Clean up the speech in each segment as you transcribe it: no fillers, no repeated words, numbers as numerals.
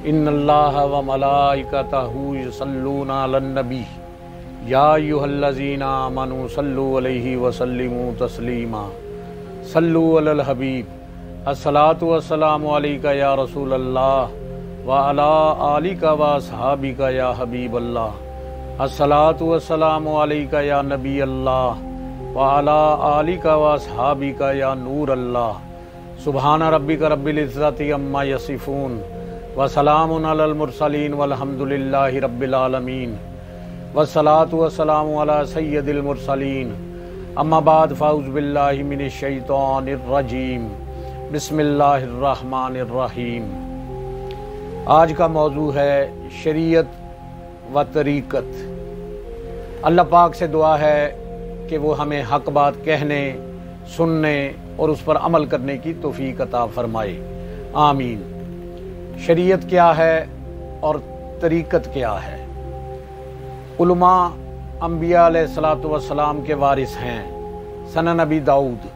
ان اللہ و ملائکتہ یصلون علی النبی یا ایھا الذین آمنوا صلوا علیہ وسلموا تسلیما صلوا علی الحبیب الصلاۃ والسلام علیک یا رسول اللہ وعلی آلک واصحابک یا حبیب اللہ الصلاۃ والسلام علیک یا نبی اللہ وعلی آلک واصحابک یا نور اللہ سبحان ربک رب العزۃ عما یصفون وسلام علی المرسلین والحمد للہ رب العالمین والصلاۃ والسلام علی سید المرسلین اما بعد فاعوذ باللہ من الشیطان الرجیم بسم اللہ الرحمن الرحیم۔ آج کا موضوع ہے شریعت و طریقت۔ اللہ پاک سے دعا ہے کہ وہ ہمیں حق بات کہنے، سننے اور اس پر عمل کرنے کی توفیق عطا فرمائے، آمین۔ شریعت کیا ہے اور طریقت کیا ہے؟ علماء انبیاء علیہ الصلوۃ والسلام کے وارث ہیں، ثنا نبی داؤد۔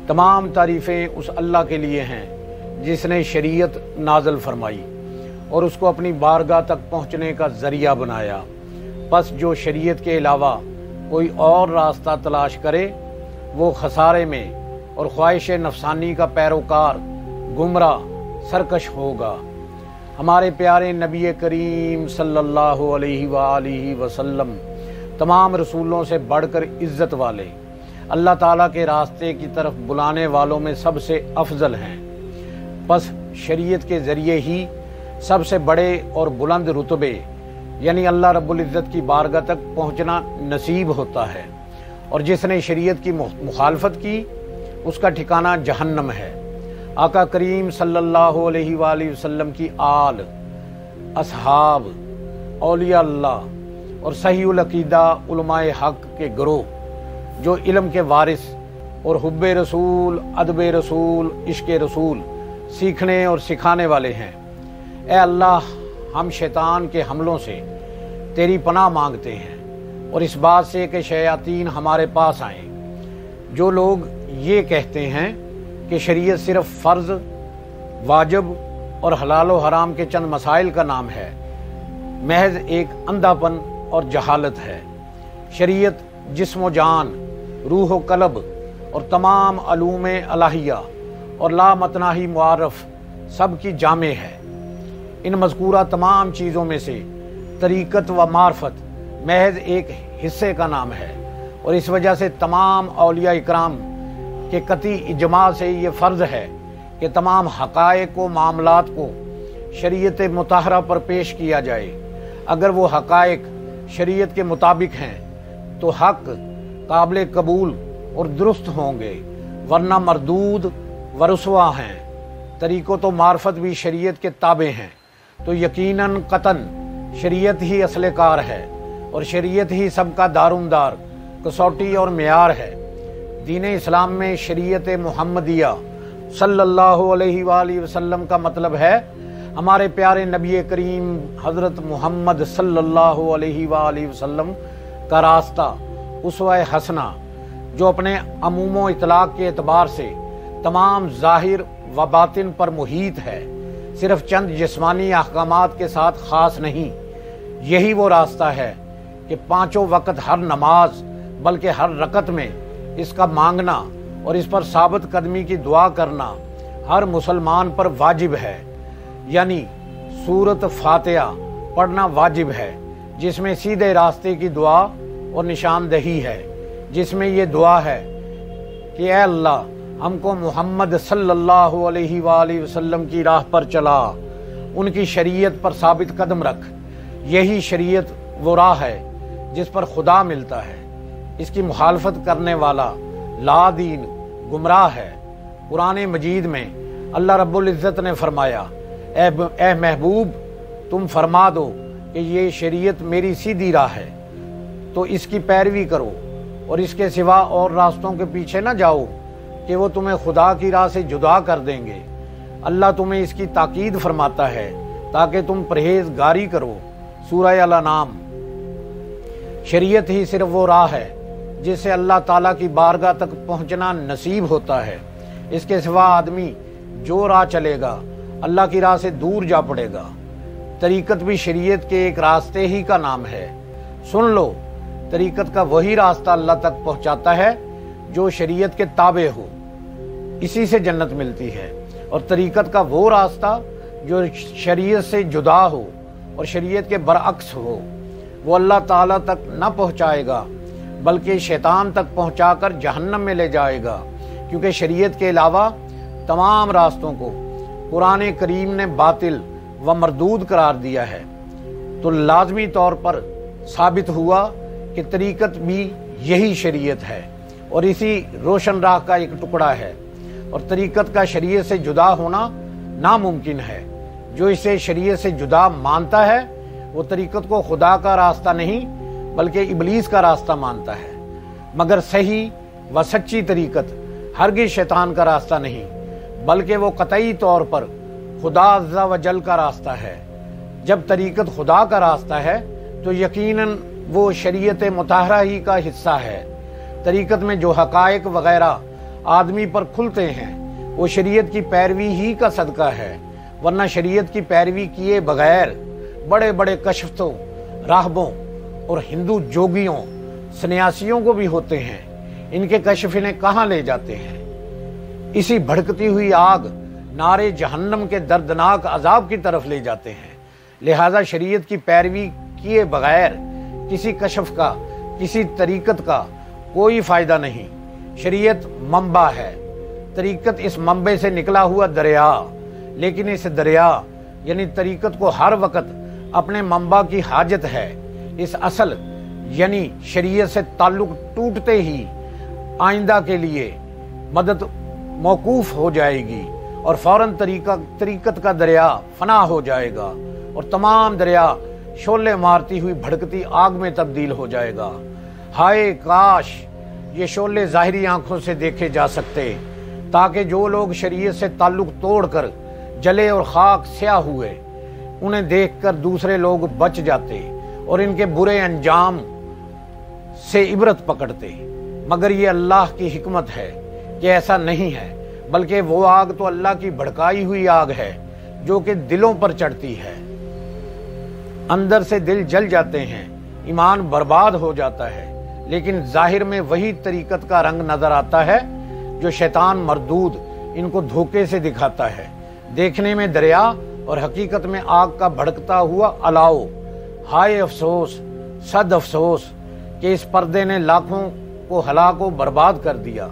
تمام تعریفیں اس اللہ کے لیے ہیں جس نے شریعت نازل فرمائی اور اس کو اپنی بارگاہ تک پہنچنے کا ذریعہ بنایا۔ پس جو شریعت کے علاوہ کوئی اور راستہ تلاش کرے وہ خسارے میں اور خواہش نفسانی کا پیروکار گمراہ سرکش ہوگا۔ ہمارے پیارے نبی کریم صلی اللہ علیہ وآلہ وسلم تمام رسولوں سے بڑھ کر عزت والے، اللہ تعالیٰ کے راستے کی طرف بلانے والوں میں سب سے افضل ہیں۔ پس شریعت کے ذریعے ہی سب سے بڑے اور بلند رتبے یعنی اللہ رب العزت کی بارگاہ تک پہنچنا نصیب ہوتا ہے، اور جس نے شریعت کی مخالفت کی اس کا ٹھکانہ جہنم ہے۔ آقا کریم صلی اللہ علیہ وآلہ وسلم کی آل، اصحاب، اولیاء اللہ اور صحیح العقیدہ علماء حق کے گروہ جو علم کے وارث اور حب رسول، ادب رسول، عشق رسول سیکھنے اور سکھانے والے ہیں۔ اے اللہ، ہم شیطان کے حملوں سے تیری پناہ مانگتے ہیں اور اس بات سے کہ شیاطین ہمارے پاس آئیں۔ جو لوگ یہ کہتے ہیں کہ شریعت صرف فرض، واجب اور حلال و حرام کے چند مسائل کا نام ہے، محض ایک اندھا پن اور جہالت ہے۔ شریعت جسم و جان، روح و قلب اور تمام علوم الہیہ اور لامتناہی معارف سب کی جامع ہے۔ ان مذکورہ تمام چیزوں میں سے طریقت و معرفت محض ایک حصے کا نام ہے، اور اس وجہ سے تمام اولیاء اکرام کہ قطعی اجماع سے یہ فرض ہے کہ تمام حقائق و معاملات کو شریعت مطہرہ پر پیش کیا جائے۔ اگر وہ حقائق شریعت کے مطابق ہیں تو حق قابل قبول اور درست ہوں گے، ورنہ مردود و رسوا ہیں۔ طریقت و معرفت بھی شریعت کے تابع ہیں، تو یقیناً قطعاً شریعت ہی اصل کار ہے، اور شریعت ہی سب کا دارومدار، کسوٹی اور معیار ہے۔ دین اسلام میں شریعت محمدیہ صلی اللہ علیہ وآلہ وسلم کا مطلب ہے ہمارے پیارے نبی کریم حضرت محمد صلی اللہ علیہ وآلہ وسلم کا راستہ، اسوہ حسنہ، جو اپنے عموم و اطلاق کے اعتبار سے تمام ظاہر و باطن پر محیط ہے، صرف چند جسمانی احکامات کے ساتھ خاص نہیں۔ یہی وہ راستہ ہے کہ پانچوں وقت ہر نماز بلکہ ہر رکعت میں اس کا مانگنا اور اس پر ثابت قدمی کی دعا کرنا ہر مسلمان پر واجب ہے، یعنی سورۃ فاتحہ پڑھنا واجب ہے، جس میں سیدھے راستے کی دعا اور نشاندہی ہے، جس میں یہ دعا ہے کہ اے اللہ، ہم کو محمد صلی اللہ علیہ وآلہ وسلم کی راہ پر چلا، ان کی شریعت پر ثابت قدم رکھ۔ یہی شریعت وہ راہ ہے جس پر خدا ملتا ہے۔ اس کی مخالفت کرنے والا لا دین گمراہ ہے۔ قرآن مجید میں اللہ رب العزت نے فرمایا، اے محبوب، تم فرما دو کہ یہ شریعت میری سیدھی راہ ہے، تو اس کی پیروی کرو اور اس کے سوا اور راستوں کے پیچھے نہ جاؤ کہ وہ تمہیں خدا کی راہ سے جدا کر دیں گے۔ اللہ تمہیں اس کی تاکید فرماتا ہے تاکہ تم پرہیزگاری کرو۔ سورہ الانعام۔ شریعت ہی صرف وہ راہ ہے جس سے اللہ تعالیٰ کی بارگاہ تک پہنچنا نصیب ہوتا ہے۔ اس کے سوا آدمی جو راہ چلے گا اللہ کی راہ سے دور جا پڑے گا۔ طریقت بھی شریعت کے ایک راستے ہی کا نام ہے۔ سن لو، طریقت کا وہی راستہ اللہ تک پہنچاتا ہے جو شریعت کے تابع ہو، اسی سے جنت ملتی ہے۔ اور طریقت کا وہ راستہ جو شریعت سے جدا ہو اور شریعت کے برعکس ہو، وہ اللہ تعالیٰ تک نہ پہنچائے گا بلکہ شیطان تک پہنچا کر جہنم میں لے جائے گا، کیونکہ شریعت کے علاوہ تمام راستوں کو قرآن کریم نے باطل و مردود قرار دیا ہے۔ تو لازمی طور پر ثابت ہوا کہ طریقت بھی یہی شریعت ہے اور اسی روشن راہ کا ایک ٹکڑا ہے، اور طریقت کا شریعت سے جدا ہونا ناممکن ہے۔ جو اسے شریعت سے جدا مانتا ہے وہ طریقت کو خدا کا راستہ نہیں بلکہ ابلیس کا راستہ مانتا ہے، مگر صحیح و سچی طریقت ہرگز شیطان کا راستہ نہیں بلکہ وہ قطعی طور پر خدا عز و جل کا راستہ ہے۔ جب طریقت خدا کا راستہ ہے تو یقیناً وہ شریعت مطہرہ ہی کا حصہ ہے۔ طریقت میں جو حقائق وغیرہ آدمی پر کھلتے ہیں وہ شریعت کی پیروی ہی کا صدقہ ہے، ورنہ شریعت کی پیروی کیے بغیر بڑے بڑے کشفتوں، راہبوں اور ہندو جوگیوں، سنیاسیوں کو بھی ہوتے ہیں، ان کے کشف انہیں کہاں لے جاتے ہیں؟ اسی بھڑکتی ہوئی آگ نارے جہنم کے دردناک عذاب کی طرف لے جاتے ہیں۔ لہذا شریعت کی پیروی کیے بغیر کسی کشف کا، کسی طریقت کا کوئی فائدہ نہیں۔ شریعت منبع ہے، طریقت اس منبع سے نکلا ہوا دریا، لیکن اس دریا یعنی طریقت کو ہر وقت اپنے منبع کی حاجت ہے۔ اس اصل یعنی شریعت سے تعلق ٹوٹتے ہی آئندہ کے لیے مدد موقوف ہو جائے گی اور فوراً طریقت کا دریا فنا ہو جائے گا اور تمام دریا شعلے مارتی ہوئی بھڑکتی آگ میں تبدیل ہو جائے گا۔ ہائے کاش یہ شعلے ظاہری آنکھوں سے دیکھے جا سکتے، تاکہ جو لوگ شریعت سے تعلق توڑ کر جلے اور خاک سیاہ ہوئے انہیں دیکھ کر دوسرے لوگ بچ جاتے اور ان کے برے انجام سے عبرت پکڑتے۔ مگر یہ اللہ کی حکمت ہے کہ ایسا نہیں ہے، بلکہ وہ آگ تو اللہ کی بھڑکائی ہوئی آگ ہے جو کہ دلوں پر چڑھتی ہے۔ اندر سے دل جل جاتے ہیں، ایمان برباد ہو جاتا ہے، لیکن ظاہر میں وہی طریقت کا رنگ نظر آتا ہے جو شیطان مردود ان کو دھوکے سے دکھاتا ہے۔ دیکھنے میں دریا اور حقیقت میں آگ کا بھڑکتا ہوا الاؤ۔ ہائے افسوس، صد افسوس کہ اس پردے نے لاکھوں کو ہلاک و برباد کر دیا۔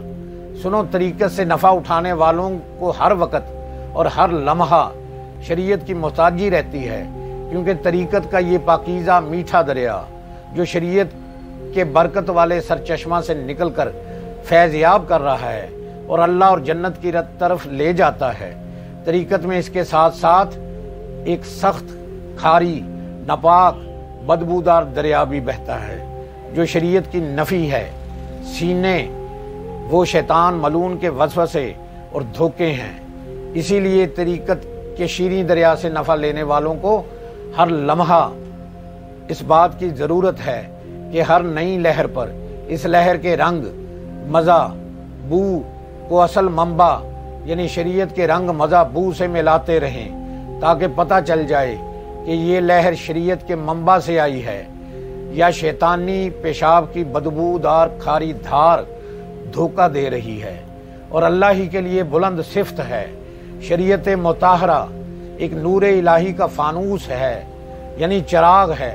سنو، طریقت سے نفع اٹھانے والوں کو ہر وقت اور ہر لمحہ شریعت کی محتاجی رہتی ہے، کیونکہ طریقت کا یہ پاکیزہ میٹھا دریا جو شریعت کے برکت والے سرچشمہ سے نکل کر فیض یاب کر رہا ہے اور اللہ اور جنت کی طرف لے جاتا ہے، طریقت میں اس کے ساتھ ساتھ ایک سخت، کھاری، ناپاک، بدبودار دریا بھی بہتا ہے جو شریعت کی نفی ہے۔ سینے وہ شیطان ملعون کے وسوسے اور دھوکے ہیں۔ اسی لیے طریقت کے شیریں دریا سے نفع لینے والوں کو ہر لمحہ اس بات کی ضرورت ہے کہ ہر نئی لہر پر اس لہر کے رنگ، مزہ، بو کو اصل منبع یعنی شریعت کے رنگ، مزہ، بو سے ملاتے رہیں، تاکہ پتہ چل جائے کہ یہ لہر شریعت کے منبع سے آئی ہے یا شیطانی پیشاب کی بدبودار کھاری دھار دھوکہ دے رہی ہے، اور اللہ ہی کے لیے بلند صفت ہے۔ شریعت مطہرہ ایک نور الہی کا فانوس ہے، یعنی چراغ ہے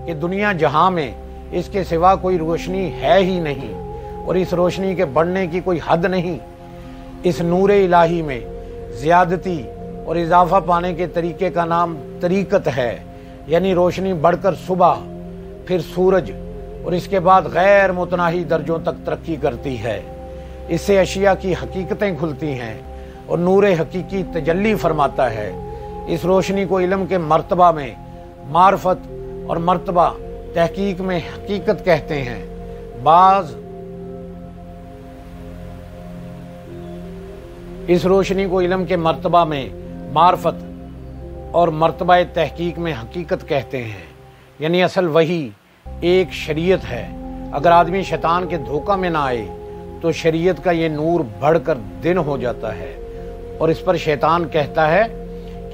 کہ دنیا جہاں میں اس کے سوا کوئی روشنی ہے ہی نہیں، اور اس روشنی کے بڑھنے کی کوئی حد نہیں۔ اس نور الہی میں زیادتی اور اضافہ پانے کے طریقے کا نام طریقت ہے، یعنی روشنی بڑھ کر صبح، پھر سورج، اور اس کے بعد غیر متناہی درجوں تک ترقی کرتی ہے۔ اس سے اشیاء کی حقیقتیں کھلتی ہیں اور نور حقیقی تجلی فرماتا ہے۔ اس روشنی کو علم کے مرتبہ میں معرفت اور مرتبہ تحقیق میں حقیقت کہتے ہیں۔ اس روشنی کو علم کے مرتبہ میں معرفت اور مرتبہ تحقیق میں حقیقت کہتے ہیں، یعنی اصل وہی ایک شریعت ہے۔ اگر آدمی شیطان کے دھوکہ میں نہ آئے تو شریعت کا یہ نور بڑھ کر دن ہو جاتا ہے، اور اس پر شیطان کہتا ہے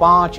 5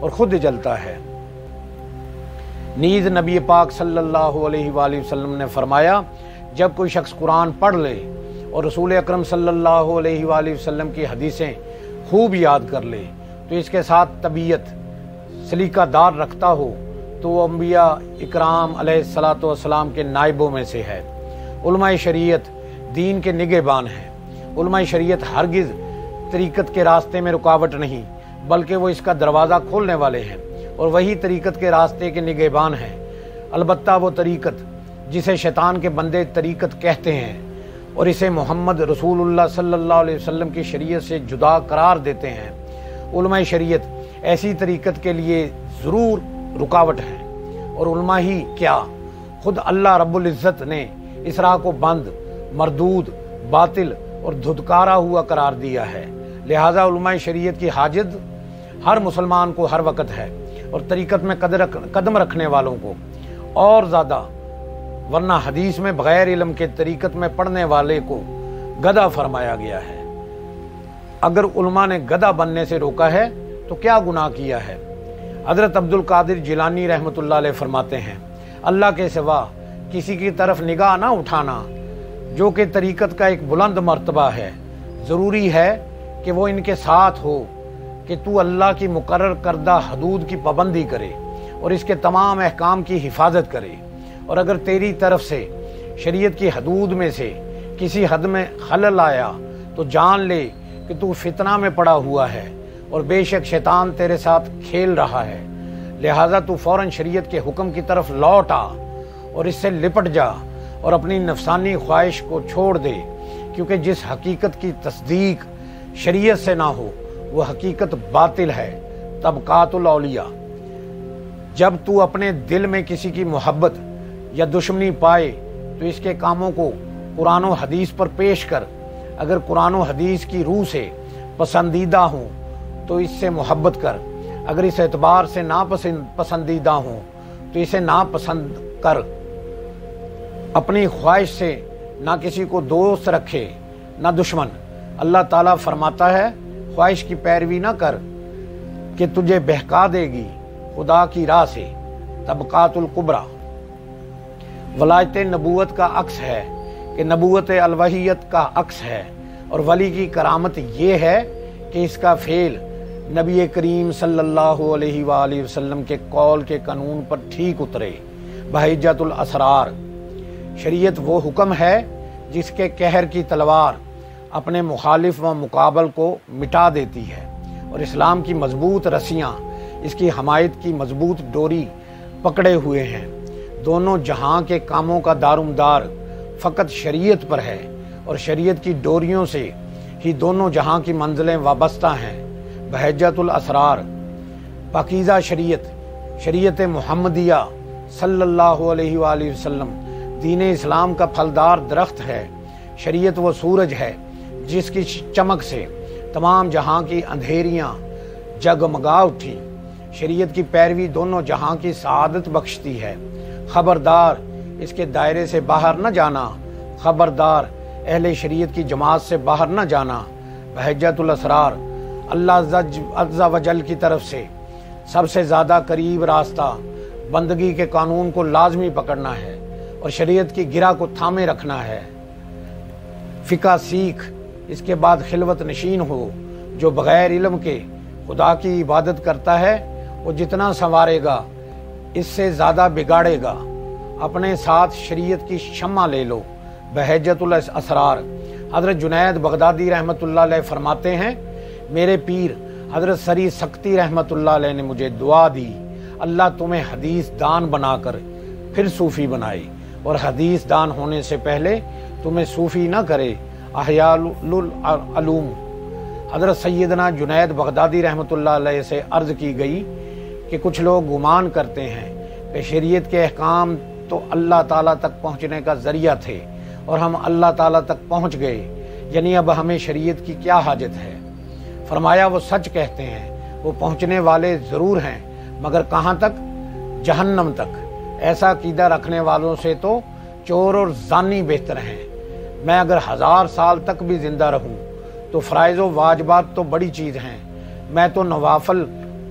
اور خود جلتا ہے۔ نیز نبی پاک صلی اللہ علیہ وآلہ وسلم نے فرمایا، جب کوئی شخص قرآن پڑھ لے اور رسول اکرم صلی اللہ علیہ وآلہ وسلم کی حدیثیں خوب یاد کر لے تو اس کے ساتھ طبیعت سلیقہ دار رکھتا ہو تو وہ انبیاء اکرام علیہ الصلاۃ والسلام کے نائبوں میں سے ہے۔ علماء شریعت دین کے نگہبان ہیں۔ علماء شریعت ہرگز طریقت کے راستے میں رکاوٹ نہیں بلکہ وہ اس کا دروازہ کھولنے والے ہیں، اور وہی طریقت کے راستے کے نگہبان ہیں۔ البتہ وہ طریقت جسے شیطان کے بندے طریقت کہتے ہیں اور اسے محمد رسول اللہ صلی اللہ علیہ وسلم کی شریعت سے جدا قرار دیتے ہیں، علماء شریعت ایسی طریقت کے لیے ضرور رکاوٹ ہیں، اور علماء ہی کیا خود اللہ رب العزت نے اس راہ کو بند، مردود، باطل اور دھتکارا ہوا قرار دیا ہے۔ لہذا علماء شریعت کی حاجت ہر مسلمان کو ہر وقت ہے، اور طریقت میں قدم رکھنے والوں کو اور زیادہ، ورنہ حدیث میں بغیر علم کے طریقت میں پڑھنے والے کو گدھا فرمایا گیا ہے۔ اگر علماء نے گدھا بننے سے روکا ہے تو کیا گناہ کیا ہے؟ حضرت عبد القادر جیلانی رحمۃ اللہ علیہ فرماتے ہیں، اللہ کے سوا کسی کی طرف نگاہ نہ اٹھانا، جو کہ طریقت کا ایک بلند مرتبہ ہے۔ ضروری ہے کہ وہ ان کے ساتھ ہو کہ تو اللہ کی مقرر کردہ حدود کی پابندی کرے اور اس کے تمام احکام کی حفاظت کرے، اور اگر تیری طرف سے شریعت کی حدود میں سے کسی حد میں خلل آیا تو جان لے کہ تو فتنہ میں پڑا ہوا ہے، اور بے شک شیطان تیرے ساتھ کھیل رہا ہے۔ لہٰذا تو فوراً شریعت کے حکم کی طرف لوٹ آ اور اس سے لپٹ جا اور اپنی نفسانی خواہش کو چھوڑ دے، کیونکہ جس حقیقت کی تصدیق شریعت سے نہ ہو وہ حقیقت باطل ہے۔ طبقات الاولیاء، جب تو اپنے دل میں کسی کی محبت یا دشمنی پائے تو اس کے کاموں کو قرآن و حدیث پر پیش کر۔ اگر قرآن و حدیث کی روح سے پسندیدہ ہوں تو اس سے محبت کر، اگر اس اعتبار سے ناپسندیدہ ہوں تو اسے ناپسند کر۔ اپنی خواہش سے نہ کسی کو دوست رکھے نہ دشمن۔ اللہ تعالیٰ فرماتا ہے، خواہش کی پیروی نہ کر کہ تجھے بہکا دے گی خدا کی راہ سے۔ طبقات الکبریٰ، ولایت نبوت کا عکس ہے کہ نبوت الوحیت کا عکس ہے، اور ولی کی کرامت یہ ہے کہ اس کا فعل نبی کریم صلی اللہ علیہ وآلہ وسلم کے قول کے قانون پر ٹھیک اترے۔ بحجت الاسرار، شریعت وہ حکم ہے جس کے قہر کی تلوار اپنے مخالف و مقابل کو مٹا دیتی ہے، اور اسلام کی مضبوط رسیاں اس کی حمایت کی مضبوط ڈوری پکڑے ہوئے ہیں۔ دونوں جہاں کے کاموں کا دارومدار فقط شریعت پر ہے، اور شریعت کی ڈوریوں سے ہی دونوں جہاں کی منزلیں وابستہ ہیں۔ بحجت الاسرار، پاکیزہ شریعت محمدیہ صلی اللہ علیہ وآلہ وسلم دین اسلام کا پھلدار درخت ہے۔ شریعت وہ سورج ہے جس کی چمک سے تمام جہاں کی اندھیریاں جگمگا اٹھی۔ شریعت کی پیروی دونوں جہاں کی سعادت بخشتی ہے۔ خبردار اس کے دائرے سے باہر نہ جانا، خبردار اہل شریعت کی جماعت سے باہر نہ جانا۔ بحجت الاسرار، اللہ عز و جل کی طرف سے سب سے زیادہ قریب راستہ بندگی کے قانون کو لازمی پکڑنا ہے اور شریعت کی گرہ کو تھامے رکھنا ہے۔ فقہ سیکھ، اس کے بعد خلوت نشین ہو۔ جو بغیر علم کے خدا کی عبادت کرتا ہے وہ جتنا سنوارے گا اس سے زیادہ بگاڑے گا۔ اپنے ساتھ شریعت کی شمع لے لو۔ بحجت الاسرار، حضرت جنید بغدادی رحمۃ اللہ علیہ فرماتے ہیں، میرے پیر حضرت سری سکتی رحمۃ اللہ علیہ نے مجھے دعا دی، اللہ تمہیں حدیث دان بنا کر پھر صوفی بنائے، اور حدیث دان ہونے سے پہلے تمہیں صوفی نہ کرے۔ احیاء العلوم، حضرت سیدنا جنید بغدادی رحمۃ اللہ علیہ سے عرض کی گئی کہ کچھ لوگ گمان کرتے ہیں کہ شریعت کے احکام تو اللہ تعالیٰ تک پہنچنے کا ذریعہ تھے اور ہم اللہ تعالیٰ تک پہنچ گئے، یعنی اب ہمیں شریعت کی کیا حاجت ہے؟ فرمایا وہ سچ کہتے ہیں، وہ پہنچنے والے ضرور ہیں، مگر کہاں تک؟ جہنم تک۔ ایسا عقیدہ رکھنے والوں سے تو چور اور زانی بہتر ہیں۔ میں اگر 1000 سال تک بھی زندہ رہوں تو فرائض و واجبات تو بڑی چیز ہیں، میں تو نوافل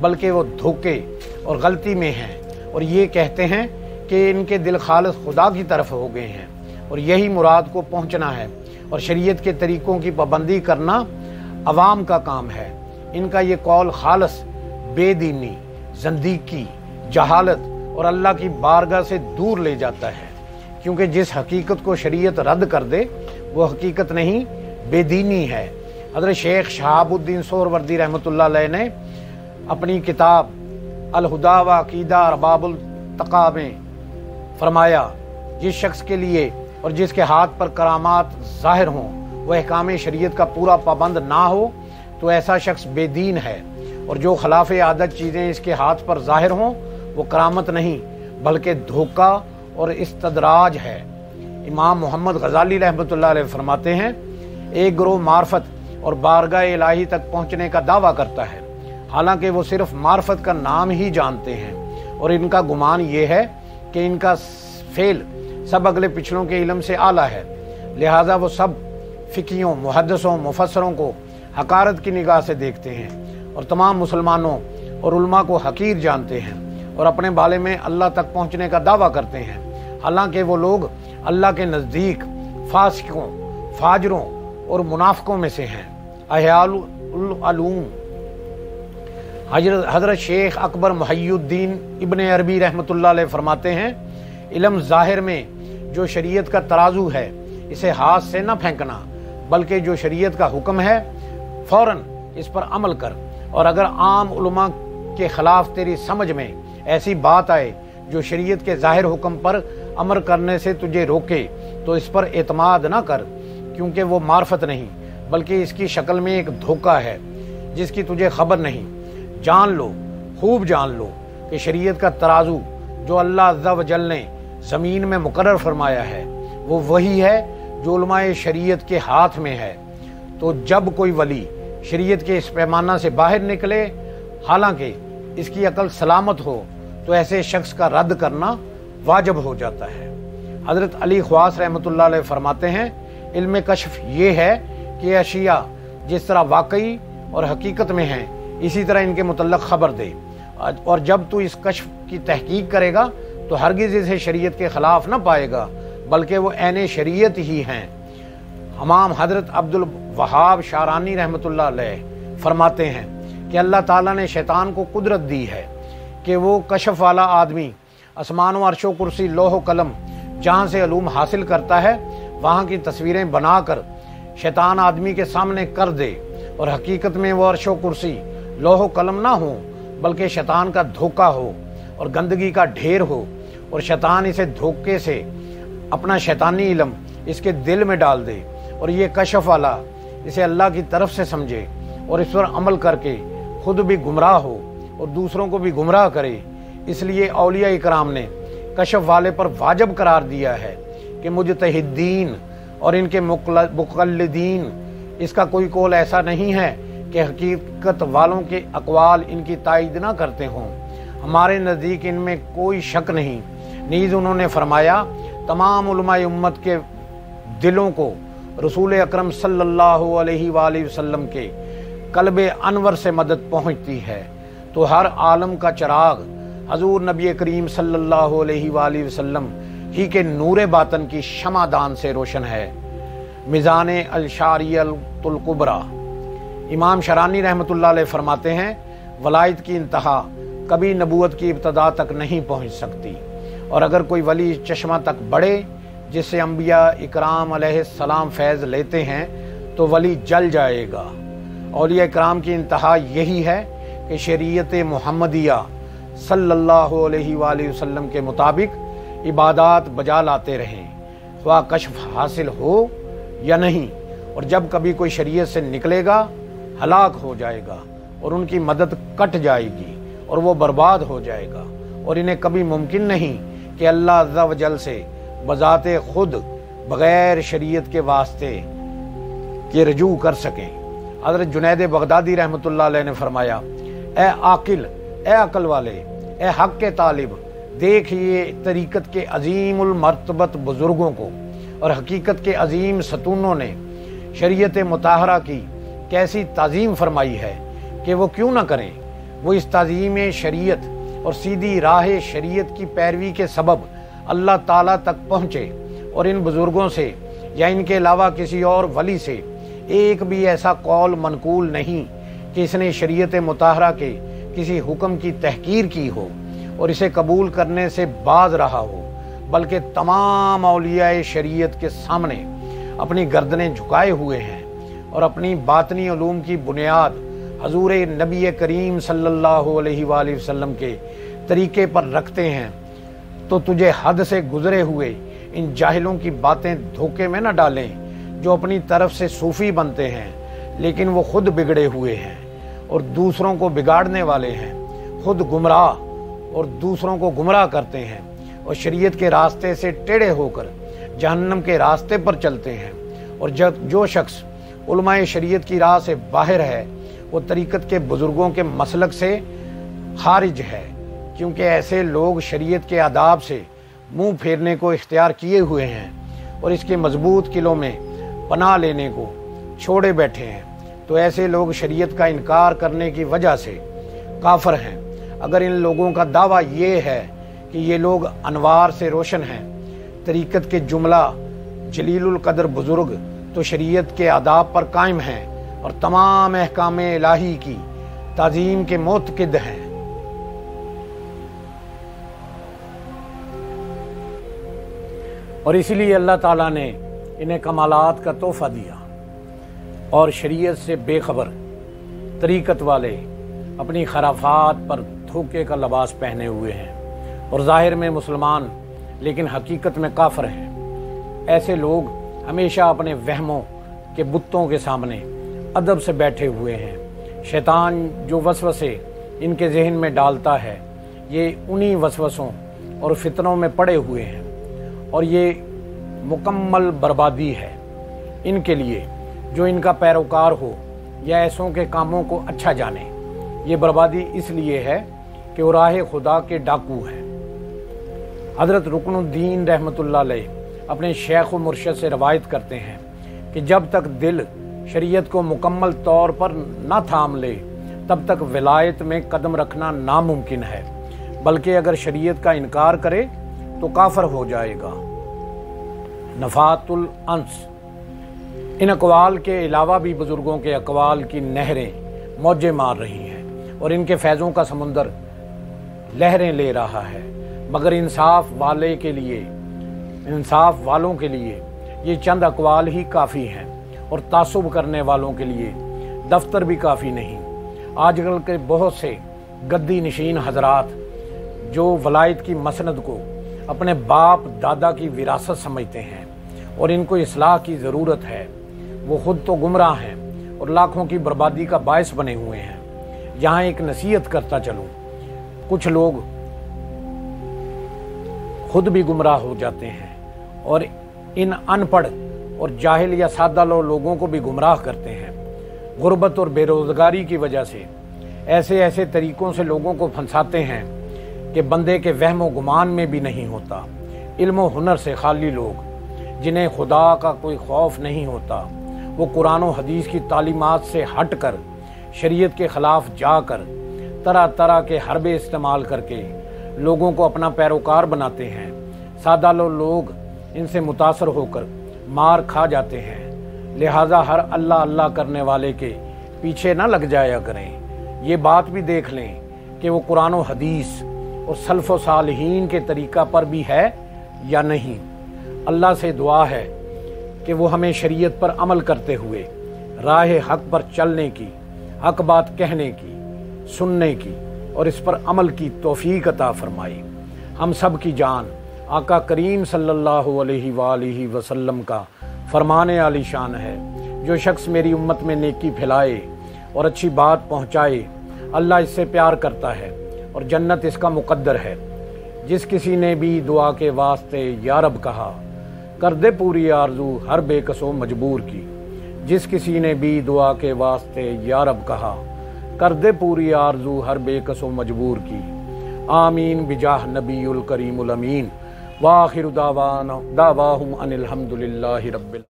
بلکہ وہ دھوکے اور غلطی میں ہیں اور یہ کہتے ہیں کہ ان کے دل خالص خدا کی طرف ہو گئے ہیں اور یہی مراد کو پہنچنا ہے اور شریعت کے طریقوں کی پابندی کرنا عوام کا کام ہے۔ ان کا یہ قول خالص بے دینی، زندیقی، جہالت اور اللہ کی بارگاہ سے دور لے جاتا ہے، کیونکہ جس حقیقت کو شریعت رد کر دے وہ حقیقت نہیں، بے دینی ہے۔ حضرت شیخ شہاب الدین سہروردی رحمۃ اللہ علیہ نے اپنی کتاب الہدیٰ و عقیدہ ارباب التقیٰ میں فرمایا، جس شخص کے لیے اور جس کے ہاتھ پر کرامات ظاہر ہوں وہ احکام شریعت کا پورا پابند نہ ہو تو ایسا شخص بے دین ہے، اور جو خلاف عادت چیزیں اس کے ہاتھ پر ظاہر ہوں وہ کرامت نہیں بلکہ دھوکہ اور استدراج ہے۔ امام محمد غزالی رحمۃ اللہ علیہ فرماتے ہیں، ایک گروہ معرفت اور بارگاہ الہی تک پہنچنے کا دعویٰ کرتا ہے، حالانکہ وہ صرف معرفت کا نام ہی جانتے ہیں، اور ان کا گمان یہ ہے کہ ان کا فعل سب اگلے پچھلوں کے علم سے اعلیٰ ہے، لہٰذا وہ سب فقیوں، محدثوں، مفسروں کو حقارت کی نگاہ سے دیکھتے ہیں اور تمام مسلمانوں اور علماء کو حقیر جانتے ہیں اور اپنے بارے میں اللہ تک پہنچنے کا دعویٰ کرتے ہیں، حالانکہ وہ لوگ اللہ کے نزدیک فاسقوں، فاجروں اور منافقوں میں سے ہیں۔ احیاء العلوم حضرت شیخ اکبر محی الدین ابن عربی رحمۃ اللہ علیہ فرماتے ہیں، علم ظاہر میں جو شریعت کا ترازو ہے اسے ہاتھ سے نہ پھینکنا، بلکہ جو شریعت کا حکم ہے فوراً اس پر عمل کر، اور اگر عام علماء کے خلاف تیری سمجھ میں ایسی بات آئے جو شریعت کے ظاہر حکم پر عمل کرنے سے تجھے روکے تو اس پر اعتماد نہ کر، کیونکہ وہ معرفت نہیں بلکہ اس کی شکل میں ایک دھوکہ ہے جس کی تجھے خبر نہیں۔ جان لو، خوب جان لو کہ شریعت کا ترازو جو اللہ عز و جل نے زمین میں مقرر فرمایا ہے وہ وہی ہے جو علماء شریعت کے ہاتھ میں ہے۔ تو جب کوئی ولی شریعت کے اس پیمانہ سے باہر نکلے حالانکہ اس کی عقل سلامت ہو تو ایسے شخص کا رد کرنا واجب ہو جاتا ہے۔ حضرت علی خواص رحمۃ اللہ علیہ فرماتے ہیں، علم کشف یہ ہے کہ اشیاء جس طرح واقعی اور حقیقت میں ہیں اسی طرح ان کے متعلق خبر دے، اور جب تو اس کشف کی تحقیق کرے گا تو ہرگز اسے شریعت کے خلاف نہ پائے گا بلکہ وہ عین شریعت ہی ہیں۔ امام حضرت عبد الوہاب شارانی رحمۃ اللہ علیہ فرماتے ہیں کہ اللہ تعالیٰ نے شیطان کو قدرت دی ہے کہ وہ کشف والا آدمی آسمان و عرش و کرسی، لوح و قلم جہاں سے علوم حاصل کرتا ہے وہاں کی تصویریں بنا کر شیطان آدمی کے سامنے کر دے، اور حقیقت میں وہ عرش و کرسی، لوح و قلم نہ ہو بلکہ شیطان کا دھوکہ ہو اور گندگی کا ڈھیر ہو، اور شیطان اسے دھوکے سے اپنا شیطانی علم اس کے دل میں ڈال دے، اور یہ کشف والا اسے اللہ کی طرف سے سمجھے اور اس پر عمل کر کے خود بھی گمراہ ہو اور دوسروں کو بھی گمراہ کرے۔ اس لیے اولیاء اکرام نے کشف والے پر واجب قرار دیا ہے کہ مجتہدین اور ان کے مقلدین اس کا کوئی قول ایسا نہیں ہے کہ حقیقت والوں کے اقوال ان کی تائید نہ کرتے ہوں۔ ہمارے نزدیک ان میں کوئی شک نہیں۔ نیز انہوں نے فرمایا، تمام علماء امت کے دلوں کو رسول اکرم صلی اللہ علیہ وآلہ وسلم کے قلب انور سے مدد پہنچتی ہے، تو ہر عالم کا چراغ حضور نبی کریم صلی اللہ علیہ وآلہ وسلم ہی کے نور باطن کی شمع دان سے روشن ہے۔ میزان الشاریۃ الکبریٰ امام شرانی رحمۃ اللہ علیہ فرماتے ہیں، ولایت کی انتہا کبھی نبوت کی ابتدا تک نہیں پہنچ سکتی، اور اگر کوئی ولی چشمہ تک بڑھے جس سے انبیاء اکرام علیہ السلام فیض لیتے ہیں تو ولی جل جائے گا۔ اولیاء اکرام کی انتہا یہی ہے کہ شریعت محمدیہ صلی اللہ علیہ وآلہ وسلم کے مطابق عبادات بجا لاتے رہیں، خواہ کشف حاصل ہو یا نہیں، اور جب کبھی کوئی شریعت سے نکلے گا ہلاک ہو جائے گا اور ان کی مدد کٹ جائے گی اور وہ برباد ہو جائے گا، اور انہیں کبھی ممکن نہیں کہ اللہ عز و جل سے بذات خود بغیر شریعت کے واسطے کے رجوع کر سکیں۔ حضرت جنید بغدادی رحمۃ اللہ علیہ نے فرمایا، اے عاقل، اے عقل والے، اے حق کے طالب، دیکھیے طریقت کے عظیم المرتبت بزرگوں کو اور حقیقت کے عظیم ستونوں نے شریعت مطہرہ کی کیسی تعظیم فرمائی ہے کہ وہ کیوں نہ کریں۔ وہ اس تعظیم شریعت اور سیدھی راہ شریعت کی پیروی کے سبب اللہ تعالیٰ تک پہنچے، اور ان بزرگوں سے یا ان کے علاوہ کسی اور ولی سے ایک بھی ایسا قول منقول نہیں کہ اس نے شریعت مطہرہ کے کسی حکم کی تحقیر کی ہو اور اسے قبول کرنے سے باز رہا ہو، بلکہ تمام اولیاء شریعت کے سامنے اپنی گردنیں جھکائے ہوئے ہیں اور اپنی باطنی علوم کی بنیاد حضور نبی کریم صلی اللہ علیہ وآلہ وسلم کے طریقے پر رکھتے ہیں۔ تو تجھے حد سے گزرے ہوئے ان جاہلوں کی باتیں دھوکے میں نہ ڈالیں جو اپنی طرف سے صوفی بنتے ہیں، لیکن وہ خود بگڑے ہوئے ہیں اور دوسروں کو بگاڑنے والے ہیں، خود گمراہ اور دوسروں کو گمراہ کرتے ہیں، اور شریعت کے راستے سے ٹیڑھے ہو کر جہنم کے راستے پر چلتے ہیں۔ اور جو شخص علماء شریعت کی راہ سے باہر ہے وہ طریقت کے بزرگوں کے مسلک سے خارج ہے، کیونکہ ایسے لوگ شریعت کے آداب سے منہ پھیرنے کو اختیار کیے ہوئے ہیں اور اس کے مضبوط قلعوں میں پناہ لینے کو چھوڑے بیٹھے ہیں۔ تو ایسے لوگ شریعت کا انکار کرنے کی وجہ سے کافر ہیں۔ اگر ان لوگوں کا دعویٰ یہ ہے کہ یہ لوگ انوار سے روشن ہیں، طریقت کے جملہ جلیل القدر بزرگ تو شریعت کے آداب پر قائم ہیں اور تمام احکام الہی کی تعظیم کے معتقد ہیں۔ اور اسی لیے اللہ تعالیٰ نے انہیں کمالات کا تحفہ دیا، اور شریعت سے بے خبر طریقت والے اپنی خرافات پر دھوکے کا لباس پہنے ہوئے ہیں اور ظاہر میں مسلمان لیکن حقیقت میں کافر ہیں۔ ایسے لوگ ہمیشہ اپنے وہموں کے بتوں کے سامنے ادب سے بیٹھے ہوئے ہیں۔ شیطان جو وسوسے ان کے ذہن میں ڈالتا ہے، یہ انہی وسوسوں اور فتنوں میں پڑے ہوئے ہیں، اور یہ مکمل بربادی ہے ان کے لیے جو ان کا پیروکار ہو یا ایسوں کے کاموں کو اچھا جانے۔ یہ بربادی اس لیے ہے کہ وہ راہ خدا کے ڈاکو ہیں۔ حضرت رکن الدین رحمۃ اللہ علیہ اپنے شیخ و مرشد سے روایت کرتے ہیں کہ جب تک دل شریعت کو مکمل طور پر نہ تھام لے تب تک ولایت میں قدم رکھنا ناممکن ہے، بلکہ اگر شریعت کا انکار کرے تو کافر ہو جائے گا۔ نفات الانس۔ ان اقوال کے علاوہ بھی بزرگوں کے اقوال کی نہریں موجیں مار رہی ہیں اور ان کے فیضوں کا سمندر لہریں لے رہا ہے، مگر انصاف والوں کے لیے یہ چند اقوال ہی کافی ہیں، اور تعصب کرنے والوں کے لیے دفتر بھی کافی نہیں۔ آج کل کے بہت سے گدی نشین حضرات جو ولایت کی مسند کو اپنے باپ دادا کی وراثت سمجھتے ہیں اور ان کو اصلاح کی ضرورت ہے، وہ خود تو گمراہ ہیں اور لاکھوں کی بربادی کا باعث بنے ہوئے ہیں۔ یہاں ایک نصیحت کرتا چلوں، کچھ لوگ خود بھی گمراہ ہو جاتے ہیں اور ان ان پڑھ اور جاہل یا سادہ لوگوں کو بھی گمراہ کرتے ہیں۔ غربت اور بے روزگاری کی وجہ سے ایسے طریقوں سے لوگوں کو پھنساتے ہیں کہ بندے کے وہم و گمان میں بھی نہیں ہوتا۔ علم و ہنر سے خالی لوگ جنہیں خدا کا کوئی خوف نہیں ہوتا، وہ قرآن و حدیث کی تعلیمات سے ہٹ کر شریعت کے خلاف جا کر طرح طرح کے حربے استعمال کر کے لوگوں کو اپنا پیروکار بناتے ہیں۔ سادہ لوگ ان سے متاثر ہو کر مار کھا جاتے ہیں، لہٰذا ہر اللہ اللہ کرنے والے کے پیچھے نہ لگ جایا کریں۔ یہ بات بھی دیکھ لیں کہ وہ قرآن و حدیث اور سلف و صالحین کے طریقہ پر بھی ہے یا نہیں۔ اللہ سے دعا ہے کہ وہ ہمیں شریعت پر عمل کرتے ہوئے راہ حق پر چلنے کی، حق بات کہنے کی، سننے کی اور اس پر عمل کی توفیق عطا فرمائے۔ ہم سب کی جان آقا کریم صلی اللہ علیہ وآلہ وسلم کا فرمان عالی شان ہے، جو شخص میری امت میں نیکی پھیلائے اور اچھی بات پہنچائے اللہ اس سے پیار کرتا ہے اور جنت اس کا مقدر ہے۔ جس کسی نے بھی دعا کے واسطے یا رب کہا، کر دے پوری آرزو ہر بے کس و مجبور کی۔ جس کسی نے بھی دعا کے واسطے یا رب کہا، کر دے پوری آرزو ہر بے کس و مجبور کی۔ آمین بجاہ نبی الکریم الامین، وآخر دعواہم ان الحمد للہ رب العالمین۔